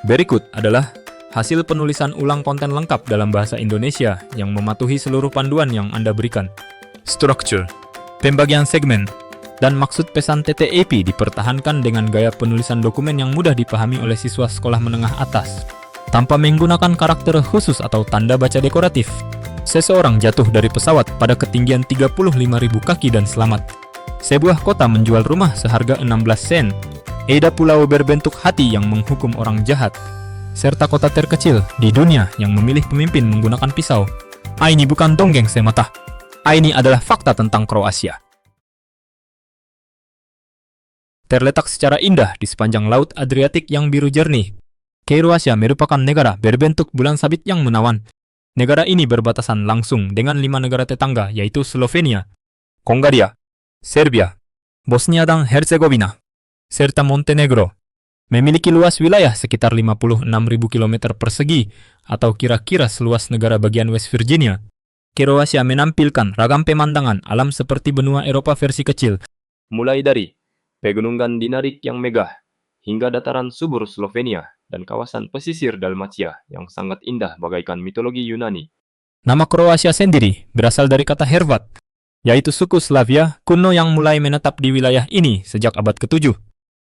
Berikut adalah hasil penulisan ulang konten lengkap dalam bahasa Indonesia yang mematuhi seluruh panduan yang Anda berikan. Structure, pembagian segmen, dan maksud pesan TTAP dipertahankan dengan gaya penulisan dokumen yang mudah dipahami oleh siswa sekolah menengah atas, tanpa menggunakan karakter khusus atau tanda baca dekoratif. Seseorang jatuh dari pesawat pada ketinggian 35.000 kaki dan selamat. Sebuah kota menjual rumah seharga 16 sen. Ada pulau berbentuk hati yang menghukum orang jahat. Serta kota terkecil di dunia yang memilih pemimpin menggunakan pisau. Ini bukan dongeng semata. Ini adalah fakta tentang Kroasia. Terletak secara indah di sepanjang Laut Adriatik yang biru jernih, Kroasia merupakan negara berbentuk bulan sabit yang menawan. Negara ini berbatasan langsung dengan 5 negara tetangga, yaitu Slovenia, Hongaria, Serbia, Bosnia dan Herzegovina, serta Montenegro. Memiliki luas wilayah sekitar 56.000 km persegi atau kira-kira seluas negara bagian West Virginia. Kroasia menampilkan ragam pemandangan alam seperti benua Eropa versi kecil, mulai dari pegunungan Dinarik yang megah hingga dataran subur Slovenia dan kawasan pesisir Dalmatia yang sangat indah bagaikan mitologi Yunani. Nama Kroasia sendiri berasal dari kata Hrvat, yaitu suku Slavia kuno yang mulai menetap di wilayah ini sejak abad ke-7.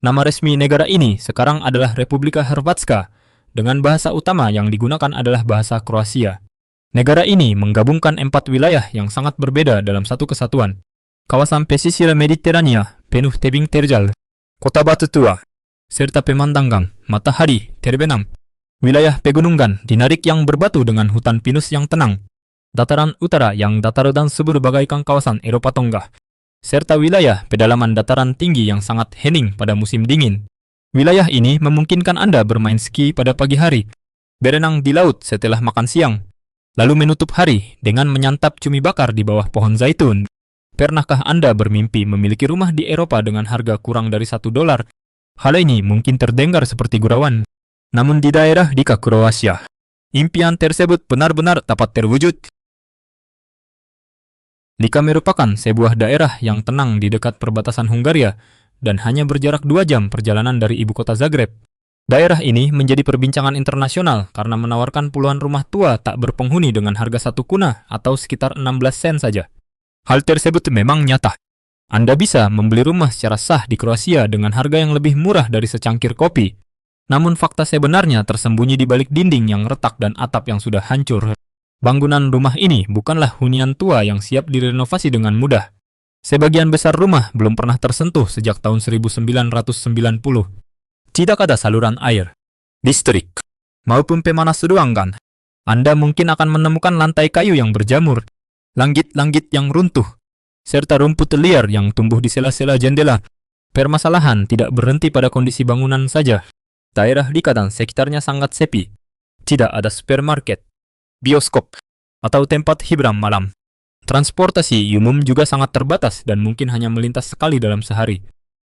Nama resmi negara ini sekarang adalah Republika Hrvatska, dengan bahasa utama yang digunakan adalah bahasa Kroasia. Negara ini menggabungkan 4 wilayah yang sangat berbeda dalam satu kesatuan. Kawasan pesisir Mediterania penuh tebing terjal, kota batu tua, serta pemandangan matahari terbenam. Wilayah pegunungan Dinarik yang berbatu dengan hutan pinus yang tenang. Dataran utara yang datar dan subur bagaikan kawasan Eropa Tenggah, serta wilayah pedalaman dataran tinggi yang sangat hening pada musim dingin. Wilayah ini memungkinkan Anda bermain ski pada pagi hari, berenang di laut setelah makan siang, lalu menutup hari dengan menyantap cumi bakar di bawah pohon zaitun. Pernahkah Anda bermimpi memiliki rumah di Eropa dengan harga kurang dari $1? Hal ini mungkin terdengar seperti gurauan, namun di daerah Dika, Kroasia, impian tersebut benar-benar dapat terwujud. Lika merupakan sebuah daerah yang tenang di dekat perbatasan Hungaria dan hanya berjarak 2 jam perjalanan dari ibu kota Zagreb. Daerah ini menjadi perbincangan internasional karena menawarkan puluhan rumah tua tak berpenghuni dengan harga 1 kuna atau sekitar 16 sen saja. Hal tersebut memang nyata. Anda bisa membeli rumah secara sah di Kroasia dengan harga yang lebih murah dari secangkir kopi. Namun fakta sebenarnya tersembunyi di balik dinding yang retak dan atap yang sudah hancur. Bangunan rumah ini bukanlah hunian tua yang siap direnovasi dengan mudah. Sebagian besar rumah belum pernah tersentuh sejak tahun 1990. Tidak ada saluran air, listrik, maupun pemanas ruangan. Anda mungkin akan menemukan lantai kayu yang berjamur, langit-langit yang runtuh, serta rumput liar yang tumbuh di sela-sela jendela. Permasalahan tidak berhenti pada kondisi bangunan saja. Daerah Lika dan sekitarnya sangat sepi. Tidak ada supermarket, bioskop, atau tempat hiburan malam. Transportasi umum juga sangat terbatas dan mungkin hanya melintas sekali dalam sehari.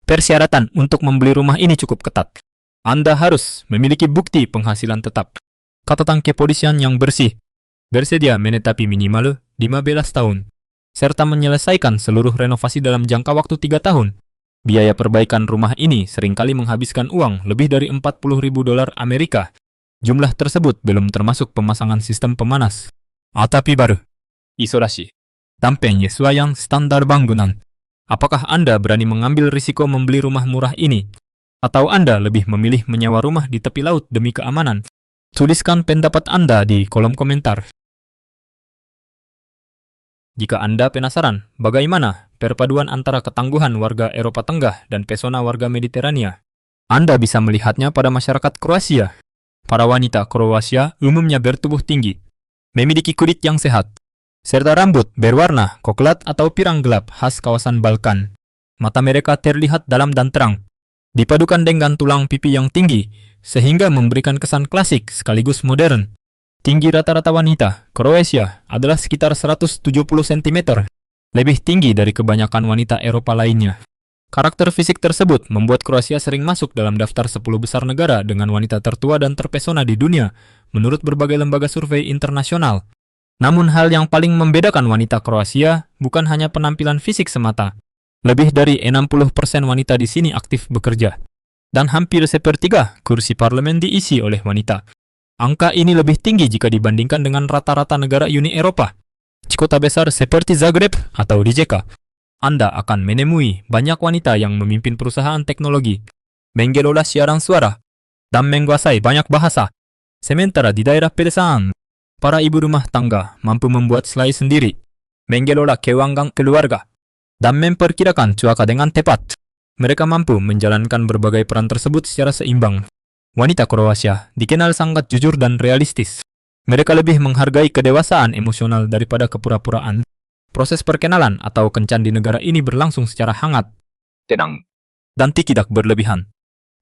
Persyaratan untuk membeli rumah ini cukup ketat. Anda harus memiliki bukti penghasilan tetap, catatan kepolisian yang bersih, bersedia menetapi minimal 15 tahun, serta menyelesaikan seluruh renovasi dalam jangka waktu 3 tahun. Biaya perbaikan rumah ini seringkali menghabiskan uang lebih dari $40.000 Amerika. Jumlah tersebut belum termasuk pemasangan sistem pemanas, atap baru, isolasi, dan penyesuaian standar bangunan. Apakah Anda berani mengambil risiko membeli rumah murah ini? Atau Anda lebih memilih menyewa rumah di tepi laut demi keamanan? Tuliskan pendapat Anda di kolom komentar. Jika Anda penasaran bagaimana perpaduan antara ketangguhan warga Eropa Tenggah dan pesona warga Mediterania, Anda bisa melihatnya pada masyarakat Kroasia. Para wanita Kroasia umumnya bertubuh tinggi, memiliki kulit yang sehat, serta rambut berwarna coklat atau pirang gelap khas kawasan Balkan. Mata mereka terlihat dalam dan terang, dipadukan dengan tulang pipi yang tinggi, sehingga memberikan kesan klasik sekaligus modern. Tinggi rata-rata wanita Kroasia adalah sekitar 170 cm, lebih tinggi dari kebanyakan wanita Eropa lainnya. Karakter fisik tersebut membuat Kroasia sering masuk dalam daftar 10 besar negara dengan wanita tertua dan terpesona di dunia, menurut berbagai lembaga survei internasional. Namun hal yang paling membedakan wanita Kroasia bukan hanya penampilan fisik semata. Lebih dari 60% wanita di sini aktif bekerja. dan hampir sepertiga kursi parlemen diisi oleh wanita. Angka ini lebih tinggi jika dibandingkan dengan rata-rata negara Uni Eropa. Di kota besar seperti Zagreb atau Rijeka, Anda akan menemui banyak wanita yang memimpin perusahaan teknologi, mengelola siaran suara, dan menguasai banyak bahasa. Sementara di daerah pedesaan, para ibu rumah tangga mampu membuat selai sendiri, mengelola keuangan keluarga, dan memperkirakan cuaca dengan tepat. Mereka mampu menjalankan berbagai peran tersebut secara seimbang. Wanita Kroasia dikenal sangat jujur dan realistis. Mereka lebih menghargai kedewasaan emosional daripada kepura-puraan. Proses perkenalan atau kencan di negara ini berlangsung secara hangat, tenang, dan tidak berlebihan.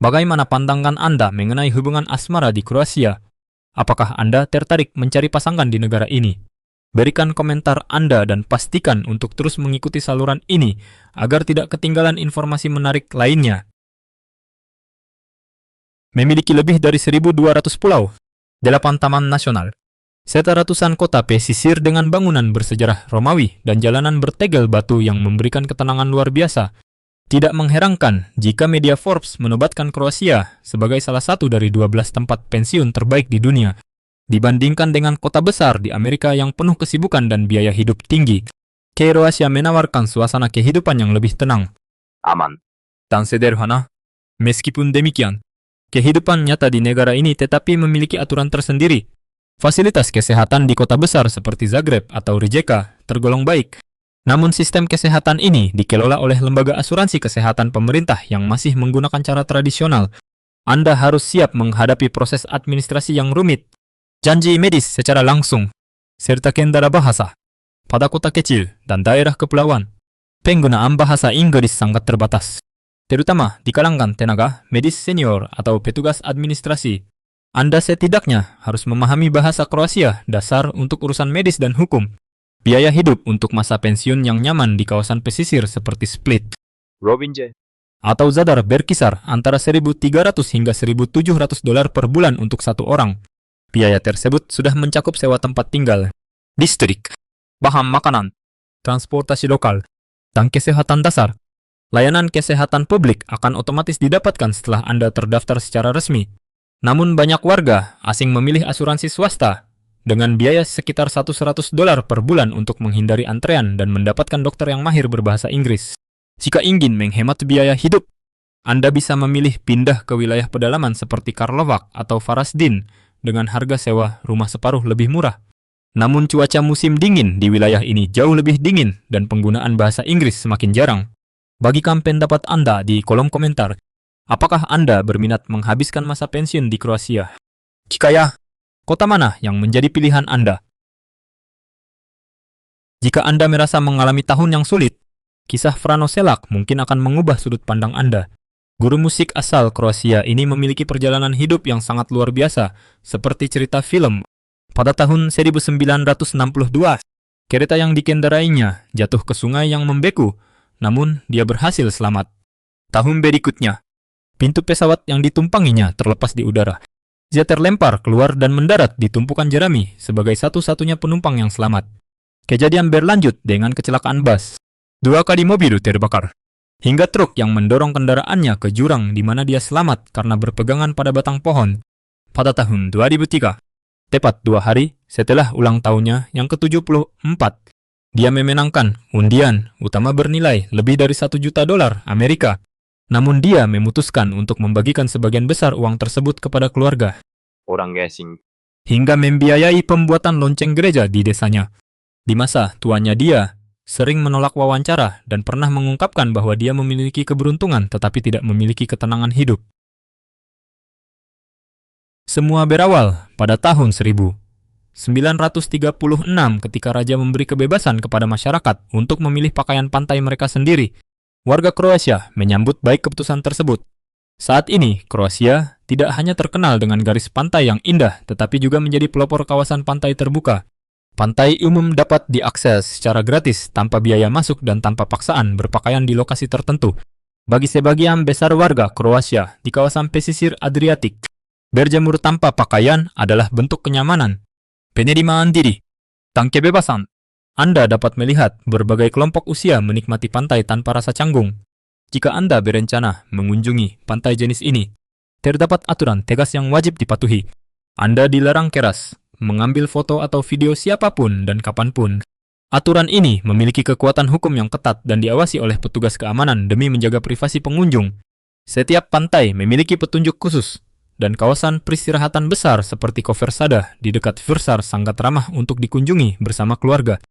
Bagaimana pandangan Anda mengenai hubungan asmara di Kroasia? Apakah Anda tertarik mencari pasangan di negara ini? Berikan komentar Anda dan pastikan untuk terus mengikuti saluran ini agar tidak ketinggalan informasi menarik lainnya. Memiliki lebih dari 1.200 pulau, 8 taman nasional, serta ratusan kota pesisir dengan bangunan bersejarah Romawi dan jalanan bertegel batu yang memberikan ketenangan luar biasa. Tidak mengherankan jika media Forbes menobatkan Kroasia sebagai salah satu dari 12 tempat pensiun terbaik di dunia. Dibandingkan dengan kota besar di Amerika yang penuh kesibukan dan biaya hidup tinggi, Kroasia menawarkan suasana kehidupan yang lebih tenang, aman, dan sederhana. Meskipun demikian, kehidupan nyata di negara ini tetapi memiliki aturan tersendiri. Fasilitas kesehatan di kota besar seperti Zagreb atau Rijeka tergolong baik. Namun sistem kesehatan ini dikelola oleh lembaga asuransi kesehatan pemerintah yang masih menggunakan cara tradisional. Anda harus siap menghadapi proses administrasi yang rumit, janji medis secara langsung, serta kendala bahasa. Pada kota kecil dan daerah kepulauan, penggunaan bahasa Inggris sangat terbatas, terutama di kalangan tenaga medis senior atau petugas administrasi. Anda setidaknya harus memahami bahasa Kroasia dasar untuk urusan medis dan hukum. Biaya hidup untuk masa pensiun yang nyaman di kawasan pesisir seperti Split, Rovinj, atau Zadar berkisar antara 1.300 hingga 1.700 dolar per bulan untuk satu orang. Biaya tersebut sudah mencakup sewa tempat tinggal, listrik, bahan makanan, transportasi lokal, dan kesehatan dasar. Layanan kesehatan publik akan otomatis didapatkan setelah Anda terdaftar secara resmi. Namun banyak warga asing memilih asuransi swasta dengan biaya sekitar 100 dolar per bulan untuk menghindari antrean dan mendapatkan dokter yang mahir berbahasa Inggris. Jika ingin menghemat biaya hidup, Anda bisa memilih pindah ke wilayah pedalaman seperti Karlovac atau Varaždin dengan harga sewa rumah separuh lebih murah. Namun cuaca musim dingin di wilayah ini jauh lebih dingin dan penggunaan bahasa Inggris semakin jarang. Bagikan pendapat Anda di kolom komentar. Apakah Anda berminat menghabiskan masa pensiun di Kroasia? Jika ya, kota mana yang menjadi pilihan Anda? Jika Anda merasa mengalami tahun yang sulit, kisah Frano Selak mungkin akan mengubah sudut pandang Anda. Guru musik asal Kroasia ini memiliki perjalanan hidup yang sangat luar biasa, seperti cerita film. Pada tahun 1962, kereta yang dikendarainya jatuh ke sungai yang membeku, namun dia berhasil selamat. Tahun berikutnya, pintu pesawat yang ditumpanginya terlepas di udara. Dia terlempar keluar dan mendarat di tumpukan jerami sebagai satu-satunya penumpang yang selamat. Kejadian berlanjut dengan kecelakaan bus. 2 kali mobil terbakar, hingga truk yang mendorong kendaraannya ke jurang di mana dia selamat karena berpegangan pada batang pohon. Pada tahun 2003, tepat 2 hari setelah ulang tahunnya yang ke-74, dia memenangkan undian utama bernilai lebih dari 1 juta dolar Amerika. Namun dia memutuskan untuk membagikan sebagian besar uang tersebut kepada keluarga, orang asing, hingga membiayai pembuatan lonceng gereja di desanya. Di masa tuanya dia sering menolak wawancara dan pernah mengungkapkan bahwa dia memiliki keberuntungan tetapi tidak memiliki ketenangan hidup. Semua berawal pada tahun 1936 ketika raja memberi kebebasan kepada masyarakat untuk memilih pakaian pantai mereka sendiri. Warga Kroasia menyambut baik keputusan tersebut. Saat ini, Kroasia tidak hanya terkenal dengan garis pantai yang indah, tetapi juga menjadi pelopor kawasan pantai terbuka. Pantai umum dapat diakses secara gratis tanpa biaya masuk dan tanpa paksaan berpakaian di lokasi tertentu. Bagi sebagian besar warga Kroasia di kawasan pesisir Adriatik, berjemur tanpa pakaian adalah bentuk kenyamanan, penerimaan diri, dan kebebasan. Anda dapat melihat berbagai kelompok usia menikmati pantai tanpa rasa canggung. Jika Anda berencana mengunjungi pantai jenis ini, terdapat aturan tegas yang wajib dipatuhi. Anda dilarang keras mengambil foto atau video siapapun dan kapanpun. Aturan ini memiliki kekuatan hukum yang ketat dan diawasi oleh petugas keamanan demi menjaga privasi pengunjung. Setiap pantai memiliki petunjuk khusus, dan kawasan peristirahatan besar seperti Koversada di dekat Vursar sangat ramah untuk dikunjungi bersama keluarga.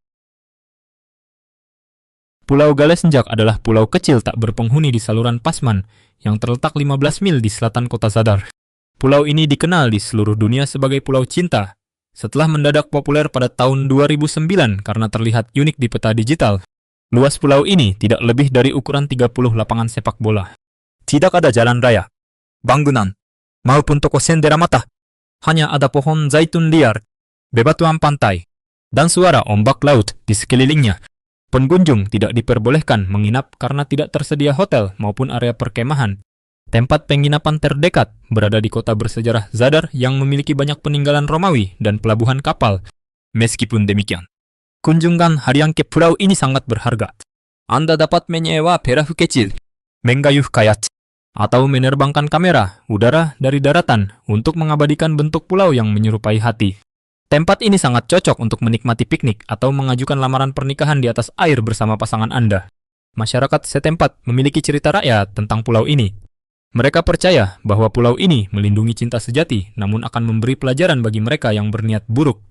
Pulau Galesenjak adalah pulau kecil tak berpenghuni di saluran Pasman yang terletak 15 mil di selatan kota Zadar. Pulau ini dikenal di seluruh dunia sebagai Pulau Cinta setelah mendadak populer pada tahun 2009 karena terlihat unik di peta digital. Luas pulau ini tidak lebih dari ukuran 30 lapangan sepak bola. Tidak ada jalan raya, bangunan, maupun toko sendera mata. Hanya ada pohon zaitun liar, bebatuan pantai, dan suara ombak laut di sekelilingnya. Pengunjung tidak diperbolehkan menginap karena tidak tersedia hotel maupun area perkemahan. Tempat penginapan terdekat berada di kota bersejarah Zadar yang memiliki banyak peninggalan Romawi dan pelabuhan kapal. Meskipun demikian, kunjungan harian ke pulau ini sangat berharga. Anda dapat menyewa perahu kecil, menggayuh kayak, atau menerbangkan kamera udara dari daratan untuk mengabadikan bentuk pulau yang menyerupai hati. Tempat ini sangat cocok untuk menikmati piknik atau mengajukan lamaran pernikahan di atas air bersama pasangan Anda. Masyarakat setempat memiliki cerita rakyat tentang pulau ini. Mereka percaya bahwa pulau ini melindungi cinta sejati, namun akan memberi pelajaran bagi mereka yang berniat buruk.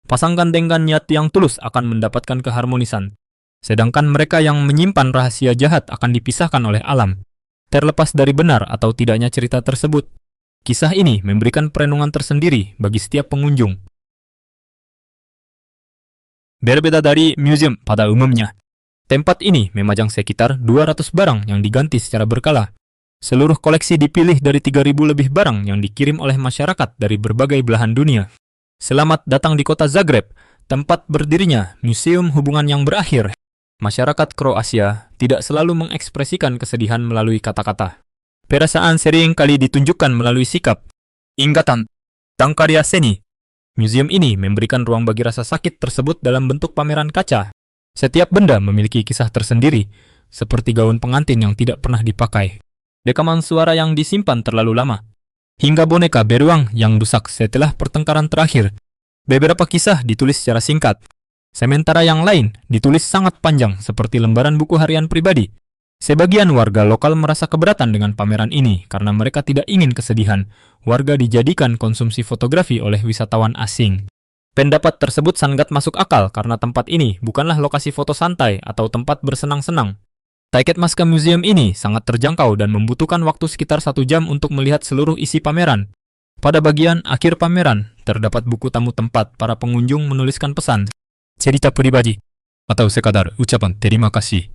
Pasangan dengan niat yang tulus akan mendapatkan keharmonisan, sedangkan mereka yang menyimpan rahasia jahat akan dipisahkan oleh alam. Terlepas dari benar atau tidaknya cerita tersebut, kisah ini memberikan perenungan tersendiri bagi setiap pengunjung. Berbeda dari museum pada umumnya, tempat ini memajang sekitar 200 barang yang diganti secara berkala. Seluruh koleksi dipilih dari 3.000 lebih barang yang dikirim oleh masyarakat dari berbagai belahan dunia. Selamat datang di kota Zagreb, tempat berdirinya Museum Hubungan yang Berakhir. Masyarakat Kroasia tidak selalu mengekspresikan kesedihan melalui kata-kata. Perasaan sering kali ditunjukkan melalui sikap, ingatan, dan karya seni. Museum ini memberikan ruang bagi rasa sakit tersebut dalam bentuk pameran kaca. Setiap benda memiliki kisah tersendiri, seperti gaun pengantin yang tidak pernah dipakai, rekaman suara yang disimpan terlalu lama, hingga boneka beruang yang rusak setelah pertengkaran terakhir. Beberapa kisah ditulis secara singkat, sementara yang lain ditulis sangat panjang seperti lembaran buku harian pribadi. Sebagian warga lokal merasa keberatan dengan pameran ini karena mereka tidak ingin kesedihan warga dijadikan konsumsi fotografi oleh wisatawan asing. Pendapat tersebut sangat masuk akal karena tempat ini bukanlah lokasi foto santai atau tempat bersenang-senang. Tiket masuk ke museum ini sangat terjangkau dan membutuhkan waktu sekitar 1 jam untuk melihat seluruh isi pameran. Pada bagian akhir pameran, terdapat buku tamu tempat para pengunjung menuliskan pesan, cerita pribadi, atau sekadar ucapan terima kasih.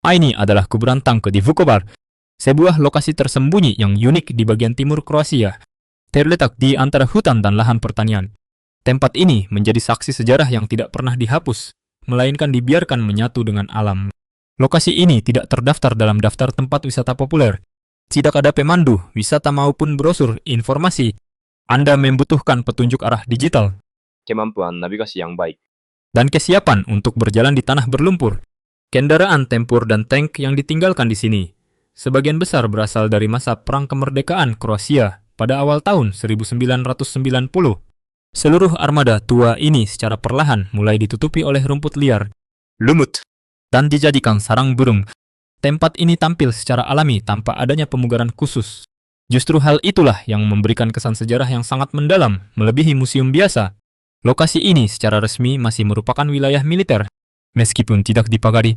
Ini adalah kuburan tangke di Vukovar, sebuah lokasi tersembunyi yang unik di bagian timur Kroasia. Terletak di antara hutan dan lahan pertanian. Tempat ini menjadi saksi sejarah yang tidak pernah dihapus, melainkan dibiarkan menyatu dengan alam. Lokasi ini tidak terdaftar dalam daftar tempat wisata populer. Tidak ada pemandu, wisata maupun brosur informasi. Anda membutuhkan petunjuk arah digital, kemampuan navigasi yang baik, dan kesiapan untuk berjalan di tanah berlumpur. Kendaraan tempur dan tank yang ditinggalkan di sini sebagian besar berasal dari masa Perang Kemerdekaan Kroasia pada awal tahun 1990. Seluruh armada tua ini secara perlahan mulai ditutupi oleh rumput liar, lumut, dan dijadikan sarang burung. Tempat ini tampil secara alami tanpa adanya pemugaran khusus. Justru hal itulah yang memberikan kesan sejarah yang sangat mendalam, melebihi museum biasa. Lokasi ini secara resmi masih merupakan wilayah militer, meskipun tidak dipagari.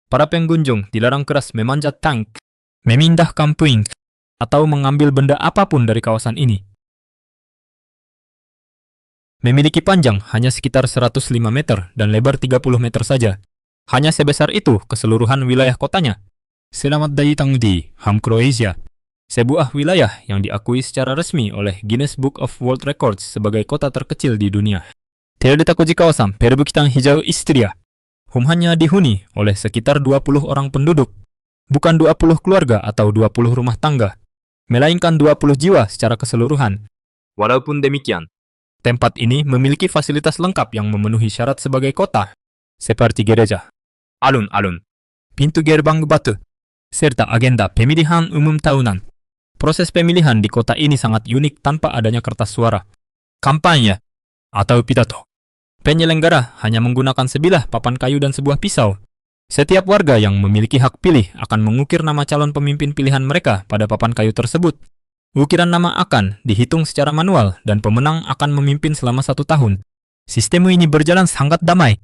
Para pengunjung dilarang keras memanjat tank, memindahkan puing, atau mengambil benda apapun dari kawasan ini. Memiliki panjang hanya sekitar 105 meter dan lebar 30 meter saja. Hanya sebesar itu keseluruhan wilayah kotanya. Selamat datang di Ham Kroasia, sebuah wilayah yang diakui secara resmi oleh Guinness Book of World Records sebagai kota terkecil di dunia. Terletak di kawasan perbukitan hijau Istria. Hanya dihuni oleh sekitar 20 orang penduduk, bukan 20 keluarga atau 20 rumah tangga, melainkan 20 jiwa secara keseluruhan. Walaupun demikian, tempat ini memiliki fasilitas lengkap yang memenuhi syarat sebagai kota, seperti gereja, alun-alun, pintu gerbang batu, serta agenda pemilihan umum tahunan. Proses pemilihan di kota ini sangat unik tanpa adanya kertas suara, kampanye, atau pidato. Penyelenggara hanya menggunakan sebilah papan kayu dan sebuah pisau. Setiap warga yang memiliki hak pilih akan mengukir nama calon pemimpin pilihan mereka pada papan kayu tersebut. Ukiran nama akan dihitung secara manual dan pemenang akan memimpin selama 1 tahun. Sistem ini berjalan sangat damai,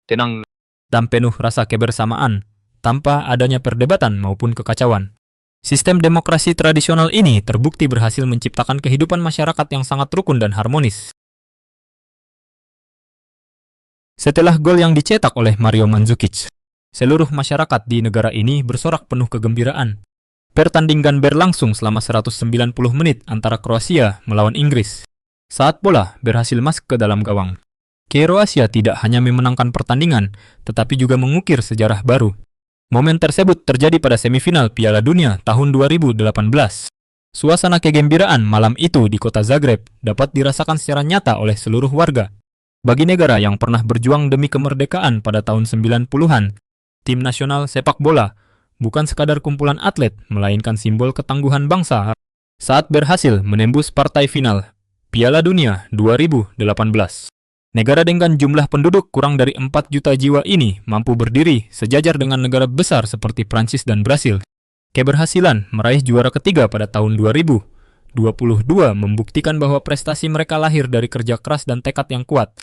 tenang, dan penuh rasa kebersamaan, tanpa adanya perdebatan maupun kekacauan. Sistem demokrasi tradisional ini terbukti berhasil menciptakan kehidupan masyarakat yang sangat rukun dan harmonis. Setelah gol yang dicetak oleh Mario Mandzukic, seluruh masyarakat di negara ini bersorak penuh kegembiraan. Pertandingan berlangsung selama 190 menit antara Kroasia melawan Inggris. Saat bola berhasil masuk ke dalam gawang, Kroasia tidak hanya memenangkan pertandingan, tetapi juga mengukir sejarah baru. Momen tersebut terjadi pada semifinal Piala Dunia tahun 2018. Suasana kegembiraan malam itu di kota Zagreb dapat dirasakan secara nyata oleh seluruh warga. Bagi negara yang pernah berjuang demi kemerdekaan pada tahun 90-an, tim nasional sepak bola bukan sekadar kumpulan atlet, melainkan simbol ketangguhan bangsa saat berhasil menembus partai final Piala Dunia 2018. Negara dengan jumlah penduduk kurang dari 4 juta jiwa ini mampu berdiri sejajar dengan negara besar seperti Prancis dan Brasil. Keberhasilan meraih juara ketiga pada tahun 2022 membuktikan bahwa prestasi mereka lahir dari kerja keras dan tekad yang kuat.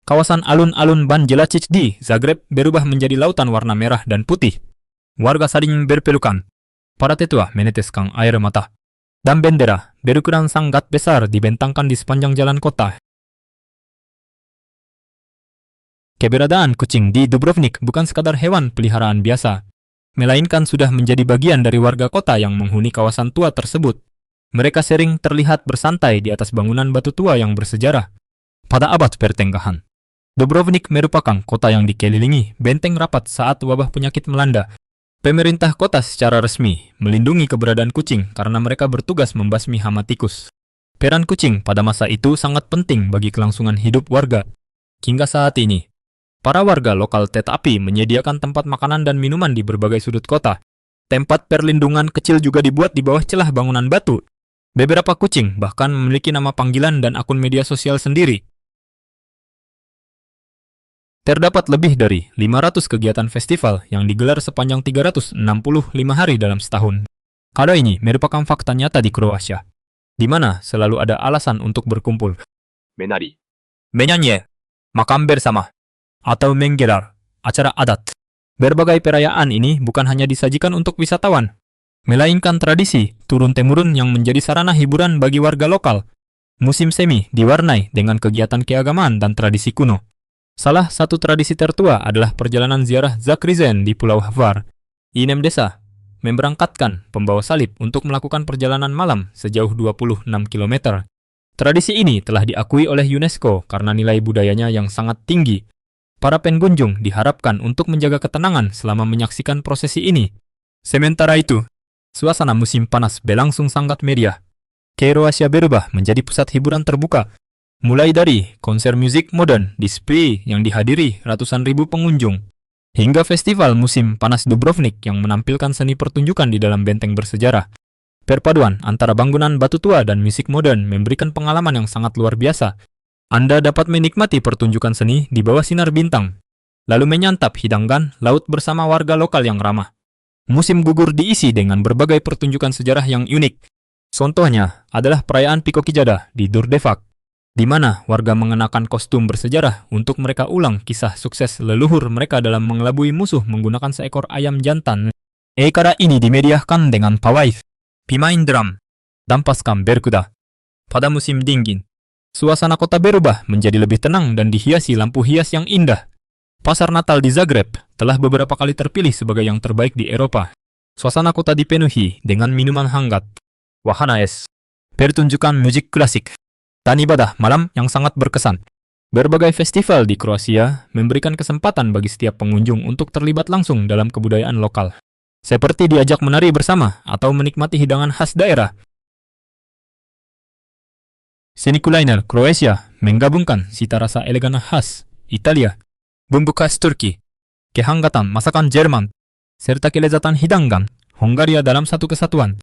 Kawasan alun-alun Ban Jelačić di Zagreb berubah menjadi lautan warna merah dan putih. Warga saling berpelukan. Para tetua meneteskan air mata. Dan bendera berukuran sangat besar dibentangkan di sepanjang jalan kota. Keberadaan kucing di Dubrovnik bukan sekadar hewan peliharaan biasa, melainkan sudah menjadi bagian dari warga kota yang menghuni kawasan tua tersebut. Mereka sering terlihat bersantai di atas bangunan batu tua yang bersejarah. Pada abad pertengahan, Dubrovnik merupakan kota yang dikelilingi benteng rapat saat wabah penyakit melanda. Pemerintah kota secara resmi melindungi keberadaan kucing karena mereka bertugas membasmi hama tikus. Peran kucing pada masa itu sangat penting bagi kelangsungan hidup warga. Hingga saat ini, para warga lokal tetapi menyediakan tempat makanan dan minuman di berbagai sudut kota. Tempat perlindungan kecil juga dibuat di bawah celah bangunan batu. Beberapa kucing bahkan memiliki nama panggilan dan akun media sosial sendiri. Terdapat lebih dari 500 kegiatan festival yang digelar sepanjang 365 hari dalam setahun. Hal ini merupakan fakta nyata di Kroasia, di mana selalu ada alasan untuk berkumpul. Menari, menyanyi, makan bersama, atau menggelar acara adat. Berbagai perayaan ini bukan hanya disajikan untuk wisatawan, melainkan tradisi turun-temurun yang menjadi sarana hiburan bagi warga lokal. Musim semi diwarnai dengan kegiatan keagamaan dan tradisi kuno. Salah satu tradisi tertua adalah perjalanan ziarah Zakrizen di Pulau Hvar. Inem desa memberangkatkan pembawa salib untuk melakukan perjalanan malam sejauh 26 km. Tradisi ini telah diakui oleh UNESCO karena nilai budayanya yang sangat tinggi. Para pengunjung diharapkan untuk menjaga ketenangan selama menyaksikan prosesi ini. Sementara itu, suasana musim panas berlangsung sangat meriah. Kroasia berubah menjadi pusat hiburan terbuka. Mulai dari konser musik modern di Split yang dihadiri ratusan ribu pengunjung, hingga festival musim panas Dubrovnik yang menampilkan seni pertunjukan di dalam benteng bersejarah. Perpaduan antara bangunan batu tua dan musik modern memberikan pengalaman yang sangat luar biasa. Anda dapat menikmati pertunjukan seni di bawah sinar bintang, lalu menyantap hidangan laut bersama warga lokal yang ramah. Musim gugur diisi dengan berbagai pertunjukan sejarah yang unik. Contohnya adalah perayaan Pikokijada di Đurđevac, di mana warga mengenakan kostum bersejarah untuk mereka ulang kisah sukses leluhur mereka dalam mengelabui musuh menggunakan seekor ayam jantan. Acara ini dimeriahkan dengan pawai, pemain drum, dan pasukan berkuda. Pada musim dingin, suasana kota berubah menjadi lebih tenang dan dihiasi lampu hias yang indah. Pasar Natal di Zagreb telah beberapa kali terpilih sebagai yang terbaik di Eropa. Suasana kota dipenuhi dengan minuman hangat, wahana es, pertunjukan musik klasik, dan ibadah malam yang sangat berkesan. Berbagai festival di Kroasia memberikan kesempatan bagi setiap pengunjung untuk terlibat langsung dalam kebudayaan lokal, seperti diajak menari bersama atau menikmati hidangan khas daerah. Seni kuliner Kroasia menggabungkan cita rasa elegan khas Italia, bumbu khas Turki, kehangatan masakan Jerman, serta kelezatan hidangan Hongaria dalam satu kesatuan.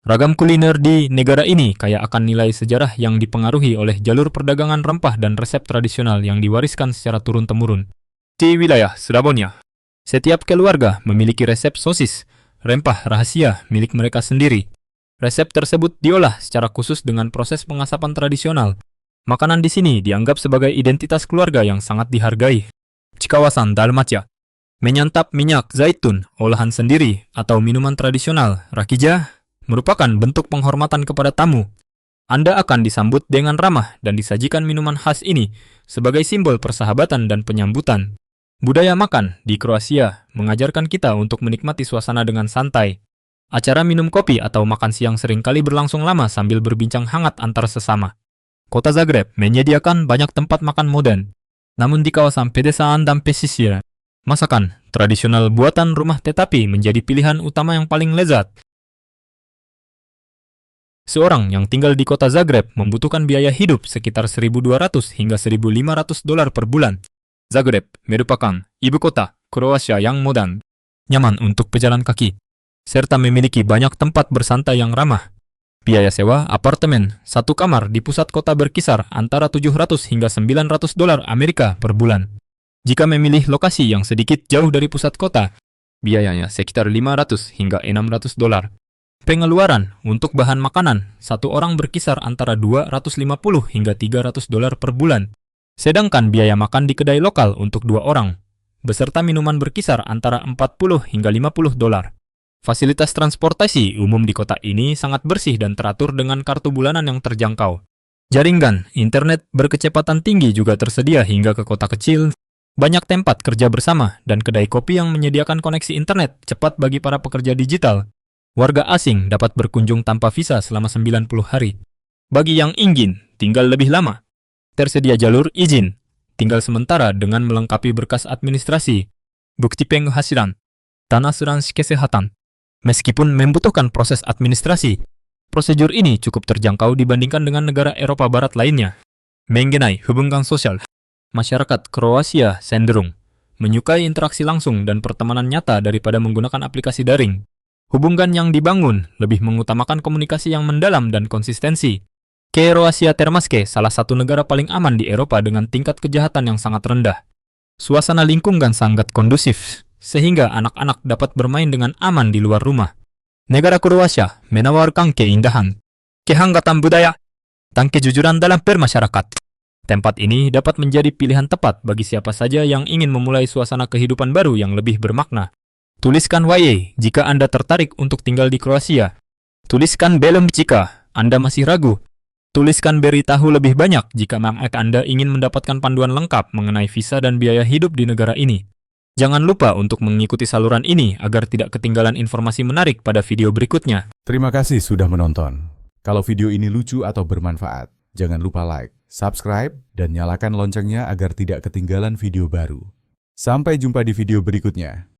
Ragam kuliner di negara ini kaya akan nilai sejarah yang dipengaruhi oleh jalur perdagangan rempah dan resep tradisional yang diwariskan secara turun-temurun. Di wilayah Slavonia, setiap keluarga memiliki resep sosis, rempah rahasia milik mereka sendiri. Resep tersebut diolah secara khusus dengan proses pengasapan tradisional. Makanan di sini dianggap sebagai identitas keluarga yang sangat dihargai. Di kawasan Dalmatia, menyantap minyak zaitun olahan sendiri atau minuman tradisional rakija merupakan bentuk penghormatan kepada tamu. Anda akan disambut dengan ramah dan disajikan minuman khas ini sebagai simbol persahabatan dan penyambutan. Budaya makan di Kroasia mengajarkan kita untuk menikmati suasana dengan santai. Acara minum kopi atau makan siang seringkali berlangsung lama sambil berbincang hangat antar sesama. Kota Zagreb menyediakan banyak tempat makan modern. Namun di kawasan pedesaan dan pesisir, masakan tradisional buatan rumah tetapi menjadi pilihan utama yang paling lezat. Seorang yang tinggal di kota Zagreb membutuhkan biaya hidup sekitar 1.200 hingga 1.500 dolar per bulan. Zagreb merupakan ibu kota Kroasia yang modern, nyaman untuk pejalan kaki, serta memiliki banyak tempat bersantai yang ramah. Biaya sewa apartemen satu kamar di pusat kota berkisar antara 700 hingga 900 dolar Amerika per bulan. Jika memilih lokasi yang sedikit jauh dari pusat kota, biayanya sekitar 500 hingga 600 dolar. Pengeluaran untuk bahan makanan satu orang berkisar antara 250 hingga 300 dolar per bulan. Sedangkan biaya makan di kedai lokal untuk 2 orang, beserta minuman berkisar antara 40 hingga 50 dolar. Fasilitas transportasi umum di kota ini sangat bersih dan teratur dengan kartu bulanan yang terjangkau. Jaringan internet berkecepatan tinggi juga tersedia hingga ke kota kecil. Banyak tempat kerja bersama dan kedai kopi yang menyediakan koneksi internet cepat bagi para pekerja digital. Warga asing dapat berkunjung tanpa visa selama 90 hari. Bagi yang ingin tinggal lebih lama, tersedia jalur izin tinggal sementara dengan melengkapi berkas administrasi, bukti penghasilan, dan asuransi kesehatan. Meskipun membutuhkan proses administrasi, prosedur ini cukup terjangkau dibandingkan dengan negara Eropa Barat lainnya. Mengenai hubungan sosial, masyarakat Kroasia cenderung menyukai interaksi langsung dan pertemanan nyata daripada menggunakan aplikasi daring. Hubungan yang dibangun lebih mengutamakan komunikasi yang mendalam dan konsistensi. Kroasia termasuk salah satu negara paling aman di Eropa dengan tingkat kejahatan yang sangat rendah. Suasana lingkungan sangat kondusif, sehingga anak-anak dapat bermain dengan aman di luar rumah. Negara Kroasia menawarkan keindahan, kehangatan budaya, dan kejujuran dalam bermasyarakat. Tempat ini dapat menjadi pilihan tepat bagi siapa saja yang ingin memulai suasana kehidupan baru yang lebih bermakna. Tuliskan YE jika Anda tertarik untuk tinggal di Kroasia. Tuliskan belum jika Anda masih ragu. Tuliskan beritahu lebih banyak jika Anda ingin mendapatkan panduan lengkap mengenai visa dan biaya hidup di negara ini. Jangan lupa untuk mengikuti saluran ini agar tidak ketinggalan informasi menarik pada video berikutnya. Terima kasih sudah menonton. Kalau video ini lucu atau bermanfaat, jangan lupa like, subscribe, dan nyalakan loncengnya agar tidak ketinggalan video baru. Sampai jumpa di video berikutnya.